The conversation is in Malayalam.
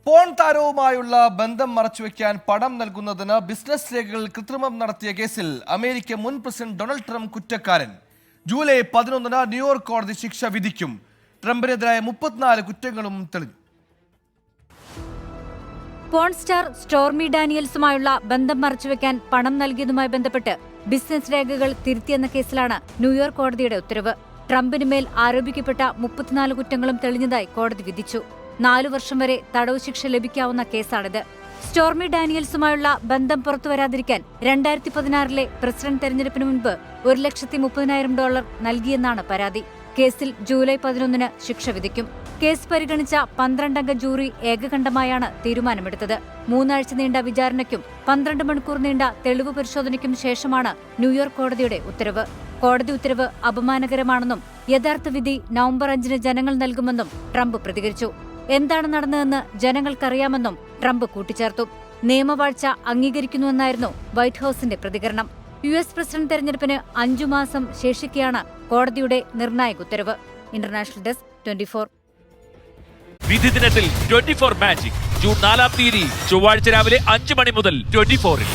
പോൺ താരവുമായുള്ള ബന്ധം മറച്ചുവെക്കാൻ പണം നൽകുന്നതിന് ബിസിനസ് രേഖകളിൽ കൃത്രിമം നടത്തിയ കേസിൽ അമേരിക്ക മുൻ പ്രസിഡന്റ് ഡൊണാൾഡ് ട്രംപ് കുറ്റക്കാരൻ. ജൂലൈ 11 ന്യൂയോർക്ക് കോടതി ശിക്ഷ വിധിക്കും. ട്രംപിനെതിരായ 34 കുറ്റങ്ങളും തെളിഞ്ഞു. പോൺ സ്റ്റാർ സ്റ്റോർമി ഡാനിയൽസുമായുള്ള ബന്ധം മറച്ചുവെക്കാൻ പണം നൽകിയതുമായി ബന്ധപ്പെട്ട് ബിസിനസ് രേഖകൾ തിരുത്തിയെന്ന കേസിലാണ് ന്യൂയോർക്ക് കോടതിയുടെ ഉത്തരവ്. ട്രംപിന് മേൽ ആരോപിക്കപ്പെട്ട 34 കുറ്റങ്ങളും തെളിഞ്ഞതായി കോടതി വിധിച്ചു. 4 വർഷം വരെ തടവ് ശിക്ഷ ലഭിക്കാവുന്ന കേസാണിത്. സ്റ്റോർമി ഡാനിയൽസുമായുള്ള ബന്ധം പുറത്തുവരാതിരിക്കാൻ 2016 പ്രസിഡന്റ് തെരഞ്ഞെടുപ്പിന് മുൻപ് $130,000 നൽകിയെന്നാണ് പരാതി. കേസിൽ ജൂലൈ 11 ശിക്ഷ വിധിക്കും. കേസ് പരിഗണിച്ച 12-അംഗ ജൂറി ഏകകണ്ഠമായാണ് തീരുമാനമെടുത്തത്. 3 ആഴ്ച നീണ്ട വിചാരണയ്ക്കും 12 മണിക്കൂർ നീണ്ട തെളിവ് പരിശോധനയ്ക്കും ശേഷമാണ് ന്യൂയോർക്ക് കോടതിയുടെ ഉത്തരവ്. കോടതി ഉത്തരവ് അപമാനകരമാണെന്നും യഥാർത്ഥ വിധി നവംബർ 5 ജനങ്ങൾ നൽകുമെന്നും ട്രംപ് പ്രതികരിച്ചു. എന്താണ് നടന്നതെന്ന് ജനങ്ങൾക്കറിയാമെന്നും ട്രംപ് കൂട്ടിച്ചേർത്തു. നിയമവാഴ്ച അംഗീകരിക്കുന്നുവെന്നായിരുന്നു വൈറ്റ് ഹൌസിന്റെ പ്രതികരണം. US പ്രസിഡന്റ് തെരഞ്ഞെടുപ്പിന് 5 മാസം ശേഷിക്കെയാണ് കോടതിയുടെ നിർണായക ഉത്തരവ്. International desk 24. വിധി ദിനത്തിൽ 24 മാജിക് ജൂൺ 4 ചൊവ്വാഴ്ച രാവിലെ 5 മണി മുതൽ 24-ൽ.